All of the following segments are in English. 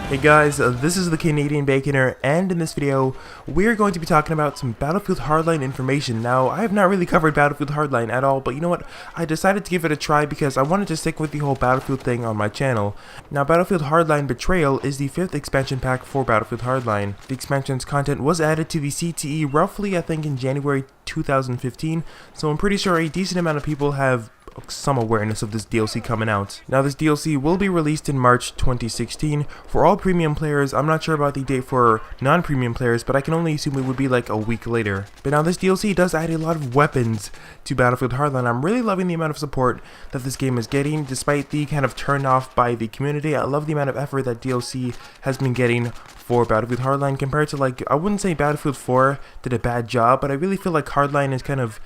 Hey guys, this is the Canadian Baconer, and in this video, we're going to be talking about some Battlefield Hardline information. Now, I have not really covered Battlefield Hardline at all, but you know what? I decided to give it a try because I wanted to stick with the whole Battlefield thing on my channel. Now, Battlefield Hardline Betrayal is the 5th expansion pack for Battlefield Hardline. The expansion's content was added to the CTE roughly, I think, in January 2015, so I'm pretty sure a decent amount of people have some awareness of this DLC coming out. Now, this DLC will be released in March 2016 for all premium players. I'm not sure about the date for non-premium players, but I can only assume it would be like a week later. But now this DLC does add a lot of weapons to Battlefield Hardline. I'm really loving the amount of support that this game is getting, despite the kind of turn off by the community. I love the amount of effort that DLC has been getting for Battlefield Hardline compared to, like, I wouldn't say Battlefield 4 did a bad job, but I really feel like Hardline is kind of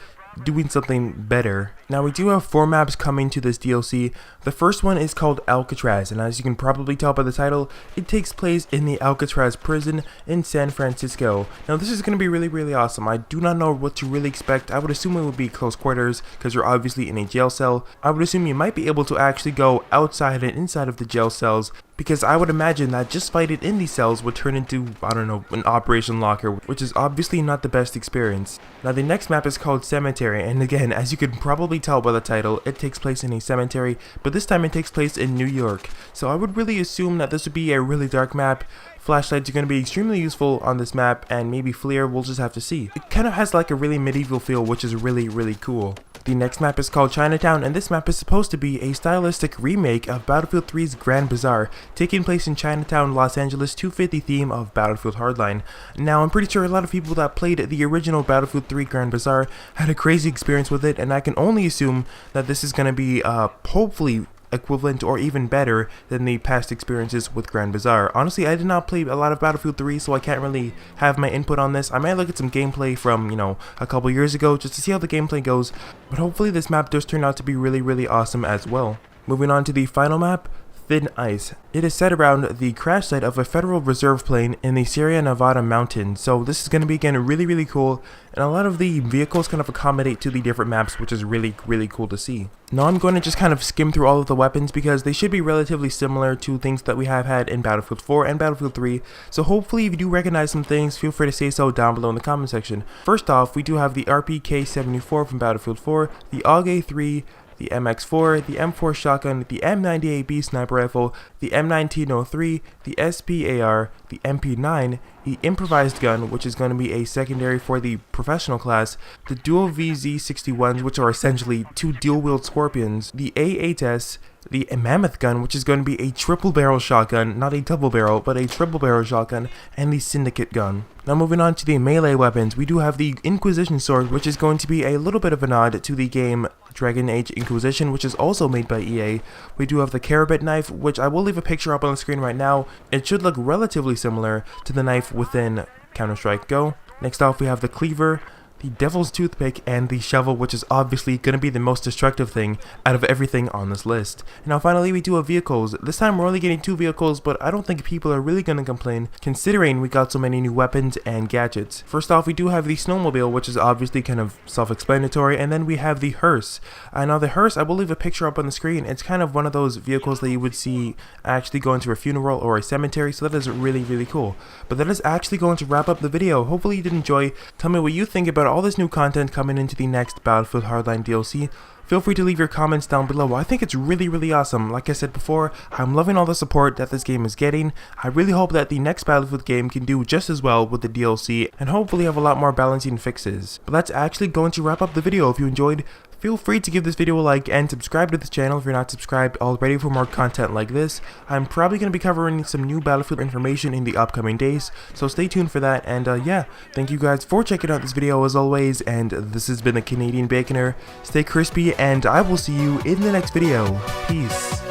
doing something better. Now, we do have 4 maps coming to this DLC. The first one is called Alcatraz, and as you can probably tell by the title, it takes place in the Alcatraz prison in San Francisco. Now, this is going to be really awesome. I do not know what to really expect. I would assume it would be close quarters because you're obviously in a jail cell. I would assume you might be able to actually go outside and inside of the jail cells, because I would imagine that just fighting in these cells would turn into, I don't know, an Operation Locker, which is obviously not the best experience. Now, the next map is called Cemetery, and again, as you can probably tell by the title, it takes place in a cemetery, but this time it takes place in New York. So I would really assume that this would be a really dark map. Flashlights are going to be extremely useful on this map, and maybe FLIR, we'll just have to see. It kind of has like a really medieval feel, which is really cool. The next map is called Chinatown, and this map is supposed to be a stylistic remake of Battlefield 3's Grand Bazaar, taking place in Chinatown, Los Angeles to fit the theme of Battlefield Hardline. Now, I'm pretty sure a lot of people that played the original Battlefield 3 Grand Bazaar had a crazy experience with it, and I can only assume that this is going to be hopefully equivalent or even better than the past experiences with Grand Bazaar. Honestly, I did not play a lot of Battlefield 3, so I can't really have my input on this. I might look at some gameplay from, you know, a couple years ago just to see how the gameplay goes, but hopefully this map does turn out to be really awesome as well. Moving on to the final map, Thin Ice. It is set around the crash site of a Federal Reserve plane in the Sierra Nevada mountains, so this is going to be, again, really cool, and a lot of the vehicles kind of accommodate to the different maps, which is really cool to see. Now, I'm going to just kind of skim through all of the weapons because they should be relatively similar to things that we have had in Battlefield 4 and Battlefield 3, so hopefully if you do recognize some things, feel free to say so down below in the comment section. First off, we do have the RPK-74 from Battlefield 4, the AUG-3, the MX4, the M4 shotgun, the M98B sniper rifle, the M1903, the SPAR, the MP9, the improvised gun, which is going to be a secondary for the professional class, the dual VZ61s, which are essentially 2 dual-wield Scorpions, the A8S, the Mammoth gun, which is going to be a triple barrel shotgun, not a double barrel, but a triple barrel shotgun, and the Syndicate gun. Now, moving on to the melee weapons, we do have the Inquisition sword, which is going to be a little bit of a nod to the game Dragon Age Inquisition, which is also made by EA. We do have the Carabet knife, which I will leave a picture up on the screen right now. It should look relatively similar to the knife within Counter-Strike Go. Next off, we have the Cleaver, the Devil's Toothpick, and the Shovel, which is obviously going to be the most destructive thing out of everything on this list. And now finally, we do have vehicles. This time we're only getting 2 vehicles, but I don't think people are really going to complain considering we got so many new weapons and gadgets. First off, we do have the Snowmobile, which is obviously kind of self-explanatory, and then we have the Hearse. Now the Hearse, I will leave a picture up on the screen. It's kind of one of those vehicles that you would see actually going to a funeral or a cemetery, so that is really cool. But that is actually going to wrap up the video. Hopefully you did enjoy. Tell me what you think about all this new content coming into the next Battlefield Hardline DLC. Feel free to leave your comments down below. I think it's really awesome. Like I said before, I'm loving all the support that this game is getting. I really hope that the next Battlefield game can do just as well with the DLC and hopefully have a lot more balancing fixes. But that's actually going to wrap up the video. If you enjoyed, feel free to give this video a like and subscribe to this channel if you're not subscribed already for more content like this. I'm probably going to be covering some new Battlefield information in the upcoming days, so stay tuned for that. And yeah, thank you guys for checking out this video as always, and this has been the Canadian Baconer. Stay crispy, and I will see you in the next video. Peace.